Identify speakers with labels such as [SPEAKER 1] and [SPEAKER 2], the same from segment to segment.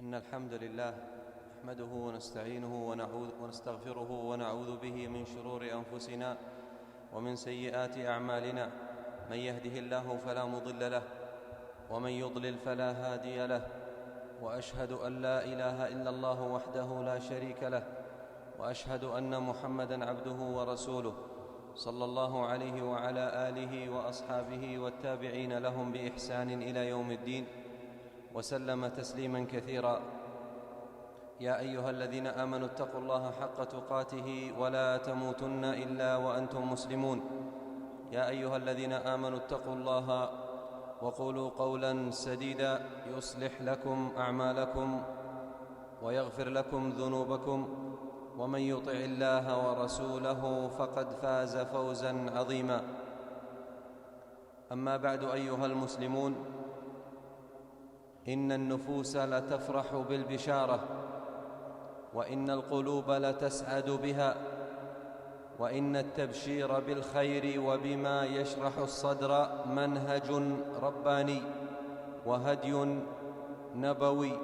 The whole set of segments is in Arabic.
[SPEAKER 1] إن الحمد لله نحمده ونستعينه ونستغفره ونعوذ به من شرور أنفسنا ومن سيئات أعمالنا. من يهده الله فلا مضل له ومن يضلل فلا هادي له، وأشهد أن لا إله إلا الله وحده لا شريك له، وأشهد أن محمدًا عبده ورسوله صلى الله عليه وعلى آله وأصحابه والتابعين لهم بإحسان إلى يوم الدين، وسلم تسليماً كثيراً. يا أيها الذين آمنوا اتقوا الله حق تقاته ولا تموتن إلا وأنتم مسلمون. يا أيها الذين آمنوا اتقوا الله وقولوا قولاً سديداً يصلح لكم أعمالكم ويغفر لكم ذنوبكم، ومن يطع الله ورسوله فقد فاز فوزاً عظيماً. أما بعد أيها المسلمون، إن النفوس لتفرح بالبشارة، وإن القلوب لتسعد بها، وإن التبشير بالخير وبما يشرح الصدر منهج رباني وهدي نبوي.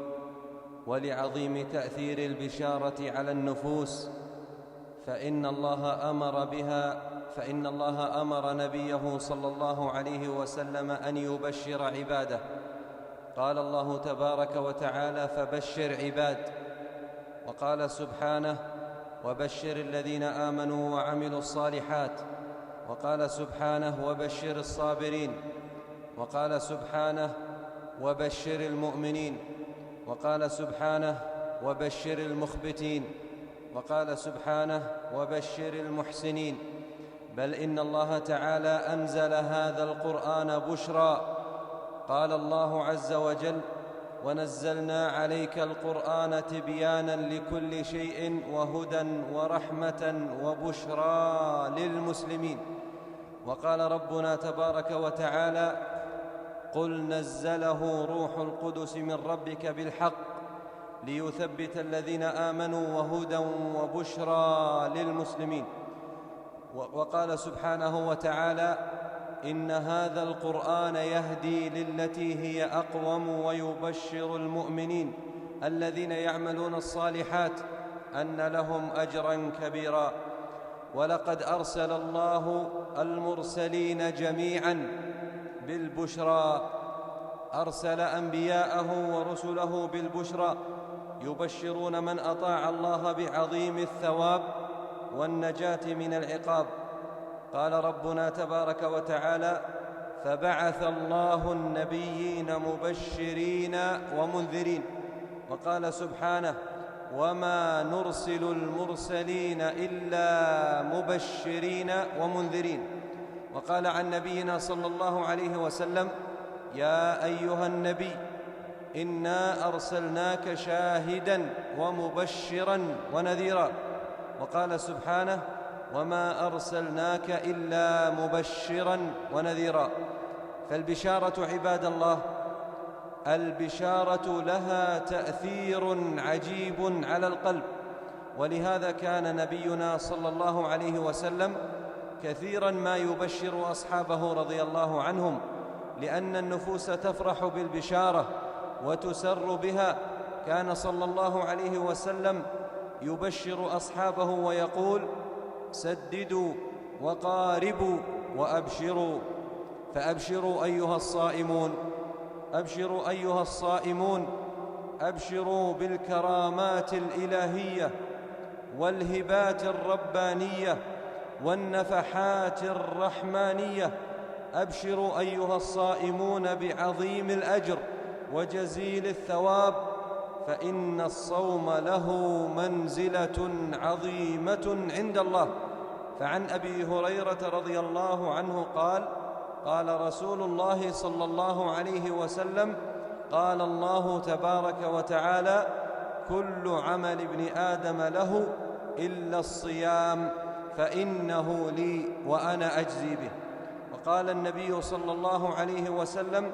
[SPEAKER 1] ولعظيم تأثير البشارة على النفوس فإن الله أمر نبيه صلى الله عليه وسلم أن يبشر عباده. قال الله تبارك وتعالى: فبشر عباد. وقال سبحانه: وبشر الذين آمنوا وعملوا الصالحات. وقال سبحانه: وبشر الصابرين. وقال سبحانه: وبشر المؤمنين. وقال سبحانه: وبشر المخبتين. وقال سبحانه: وبشر المحسنين. بل إن الله تعالى أنزل هذا القرآن بشرى. قال الله عز وجل: ونزلنا عليك القرآن تبيانا لكل شيء وهدى ورحمة وبشرى للمسلمين. وقال ربنا تبارك وتعالى: قل نزله روح القدس من ربك بالحق ليثبت الذين آمنوا وهدى وبشرى للمسلمين. وقال سبحانه وتعالى: إن هذا القرآن يهدي للتي هي أقوم ويبشر المؤمنين الذين يعملون الصالحات أن لهم أجرا كبيرا. ولقد أرسل الله المرسلين جميعا بالبشرى، أرسل أنبياءه ورسله بالبشرى يبشرون من أطاع الله بعظيم الثواب والنجاة من العقاب. قال ربنا تبارك وتعالى: فبعث الله النبيين مبشرين ومنذرين. وقال سبحانه: وما نرسل المرسلين إلا مبشرين ومنذرين. وقال عن نبينا صلى الله عليه وسلم: يا أيها النبي إنا أرسلناك شاهداً ومبشراً ونذيراً. وقال سبحانه: وما أرسلناك إلا مبشراً ونذيراً. فالبشارة عباد الله، البشارة لها تأثير عجيب على القلب. ولهذا كان نبينا صلى الله عليه وسلم كثيراً ما يبشر أصحابه رضي الله عنهم، لأن النفوس تفرح بالبشارة وتسر بها. كان صلى الله عليه وسلم يبشر أصحابه ويقول: سددوا وقاربوا وأبشروا. فأبشروا أيها الصائمون، أبشروا أيها الصائمون، أبشروا بالكرامات الإلهية والهبات الربانية والنفحات الرحمانية. أبشروا أيها الصائمون بعظيم الأجر وجزيل الثواب، فإن الصوم له منزلة عظيمة عند الله. فعن أبي هريرة رضي الله عنه قال: قال رسول الله صلى الله عليه وسلم: قال الله تبارك وتعالى: كل عمل ابن آدم له إلا الصيام فإنه لي وأنا أجزي به. وقال النبي صلى الله عليه وسلم: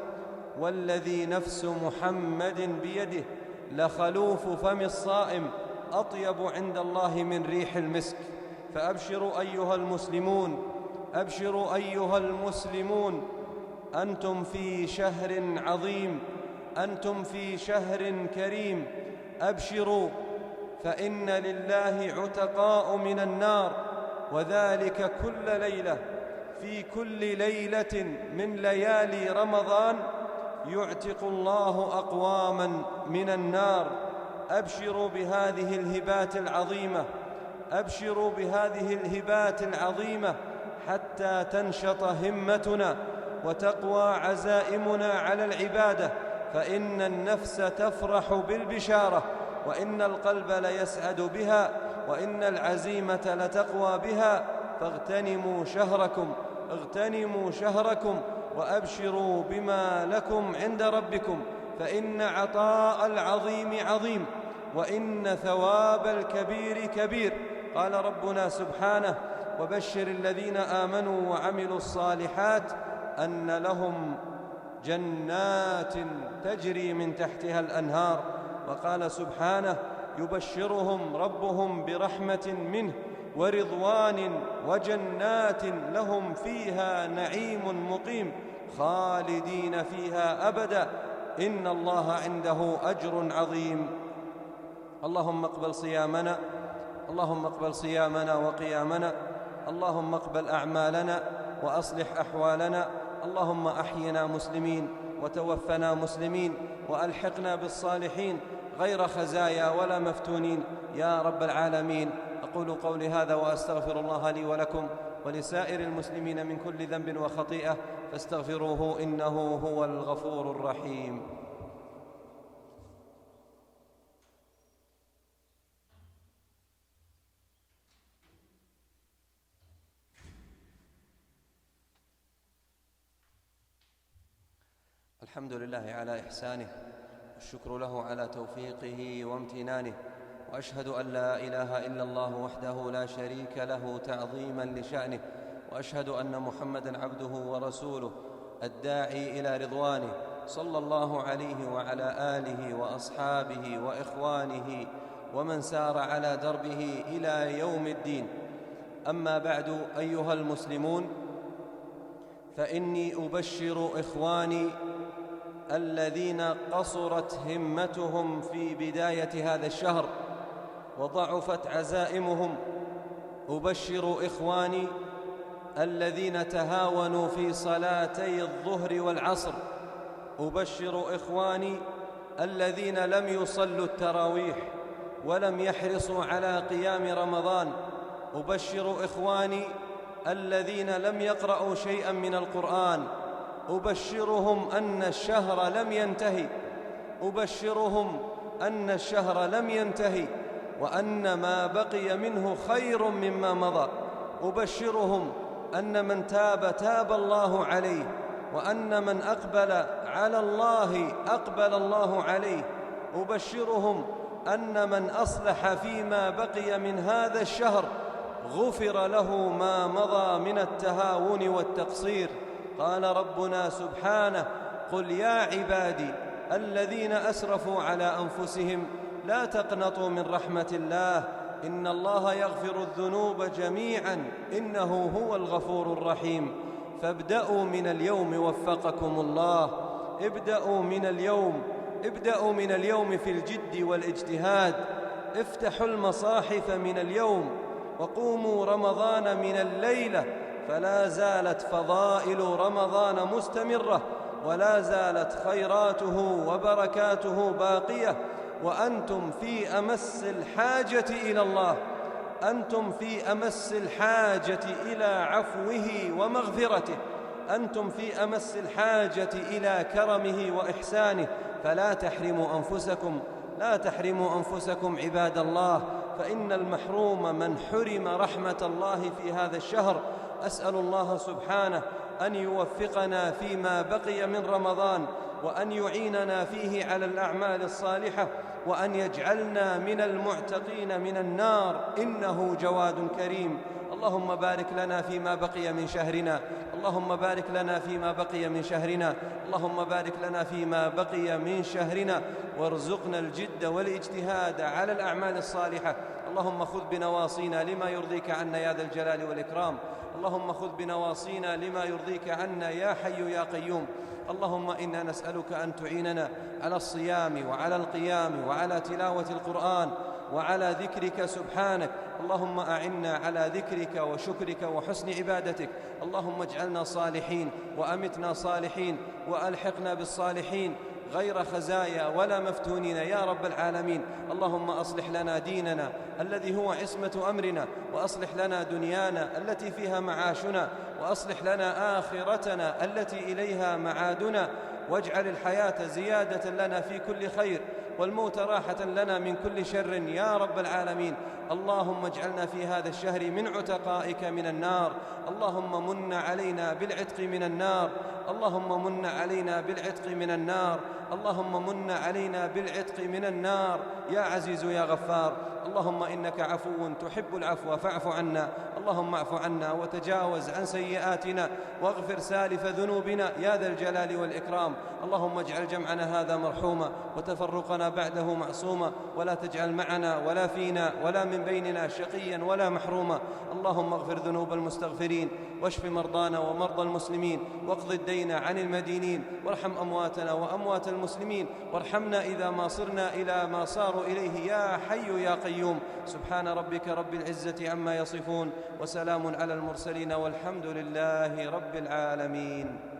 [SPEAKER 1] والذي نفس محمد بيده لخلوف فم الصائم أطيب عند الله من ريح المسك. فأبشروا أيها المسلمون، أبشروا أيها المسلمون، أنتم في شهر عظيم أنتم في شهر كريم، أبشروا فإن لله عتقاء من النار، وذلك كل ليلة. في كل ليلة من ليالي رمضان يعتق الله أقواما من النار. أبشروا بهذه الهبات العظيمة، أبشروا بهذه الهبات العظيمة حتى تنشط همتنا وتقوى عزائمنا على العبادة، فإن النفس تفرح بالبشارة، وإن القلب ليسعد بها، وإن العزيمة لتقوى بها. فاغتنموا شهركم، اغتنموا شهركم، وأبشروا بما لكم عند ربكم، فإن عطاء العظيم عظيم، وإن ثواب الكبير كبير. قال ربنا سبحانه: وبشر الذين آمنوا وعملوا الصالحات أن لهم جنات تجري من تحتها الأنهار. وقال سبحانه: يبشرهم ربهم برحمة منه ورضوان وجنات لهم فيها نعيم مقيم خالدين فيها أبدا إن الله عنده أجر عظيم. اللهم اقبل صيامنا، اللهم اقبل صيامنا وقيامنا، اللهم اقبل أعمالنا وأصلح أحوالنا. اللهم أحينا مسلمين وتوفنا مسلمين، وألحقنا بالصالحين غير خزايا ولا مفتونين يا رب العالمين. أقول قولي هذا وأستغفر الله لي ولكم ولسائر المسلمين من كل ذنب وخطيئة، فاستغفروه إنه هو الغفور الرحيم. الحمد لله على إحسانه، والشكر له على توفيقه وامتنانه، وأشهد أن لا إله إلا الله وحده لا شريك له تعظيما لشأنه، وأشهد أن محمدًا عبده ورسوله الداعي إلى رضوانه، صلى الله عليه وعلى آله وأصحابه وإخوانه ومن سار على دربه إلى يوم الدين. أما بعد، أيها المسلمون، فإني أبشر إخواني الذين قصرت همتهم في بداية هذا الشهر وضعفت عزائمهم، أبشر إخواني الذين تهاونوا في صلاتي الظهر والعصر، أبشر إخواني الذين لم يصلوا التراويح ولم يحرصوا على قيام رمضان، أبشر إخواني الذين لم يقرأوا شيئا من القرآن، أبشرهم أن الشهر لم ينتهي، أبشرهم أن الشهر لم ينتهي، وأن ما بقي منه خير مما مضى، أبشرهم أن من تاب تاب الله عليه، وأن من أقبل على الله أقبل الله عليه، أبشرهم أن من أصلح فيما بقي من هذا الشهر غفر له ما مضى من التهاون والتقصير. قال ربنا سبحانه: قل يا عبادي الذين أسرفوا على أنفسهم لا تقنطوا من رحمة الله إن الله يغفر الذنوب جميعا إنه هو الغفور الرحيم. فابدأوا من اليوم وفقكم الله، ابدأوا من اليوم في الجد والاجتهاد، افتحوا المصاحف من اليوم وقوموا رمضان من الليلة، فلا زالت فضائل رمضان مستمرة، ولا زالت خيراته وبركاته باقية، وأنتم في أمس الحاجة إلى الله، أنتم في أمس الحاجة إلى عفوه ومغفرته، أنتم في أمس الحاجة إلى كرمه وإحسانه، فلا تحرموا أنفسكم، لا تحرموا أنفسكم عباد الله، فإن المحروم من حرم رحمة الله في هذا الشهر. أسأل الله سبحانه أن يوفقنا فيما بقي من رمضان، وأن يعيننا فيه على الأعمال الصالحة، وأن يجعلنا من المعتقين من النار، إنه جواد كريم. اللهم بارك لنا فيما بقي من شهرنا، اللهم بارك لنا فيما بقي من شهرنا، اللهم بارك لنا فيما بقي من شهرنا، وارزقنا الجد والاجتهاد على الأعمال الصالحة. اللهم خذ بنواصينا لما يرضيك عنا يا ذا الجلال والإكرام. اللهم خذ بنواصينا لما يرضيك عنا يا حي يا قيوم. اللهم إنا نسألك أن تعيننا على الصيام وعلى القيام وعلى تلاوة القرآن وعلى ذكرك سبحانك. اللهم أعنا على ذكرك وشكرك وحسن عبادتك. اللهم اجعلنا صالحين وأمتنا صالحين وألحقنا بالصالحين غير خزايا ولا مفتونين يا رب العالمين. اللهم أصلح لنا ديننا الذي هو عصمة أمرنا، وأصلح لنا دنيانا التي فيها معاشنا، وأصلح لنا آخرتنا التي إليها معادنا، واجعل الحياة زيادة لنا في كل خير والموت راحة لنا من كل شر يا رب العالمين. اللهم اجعلنا في هذا الشهر من عتقائك من النار. اللهم من علينا بالعتق من النار. اللهم من علينا بالعتق من النار. اللهم من علينا بالعتق من النار يا عزيز يا غفار. اللهم إنك عفو تحب العفو فاعف عنا. اللهم اعف عنا وتجاوز عن سيئاتنا واغفر سالف ذنوبنا يا ذا الجلال والإكرام. اللهم اجعل جمعنا هذا مرحوما وتفرقنا بعده معصوما، ولا تجعل معنا ولا فينا ولا من بيننا شقيا ولا محروما. اللهم اغفر ذنوب المستغفرين واشف مرضانا ومرضى المسلمين واقض الدين عن المدينين وارحم أمواتنا وأموات المسلمين، وارحمنا إذا ما صرنا إلى ما صاروا إليه يا حي يا قيوم. سبحان ربك رب العزة عما يصفون وسلام على المرسلين والحمد لله رب العالمين.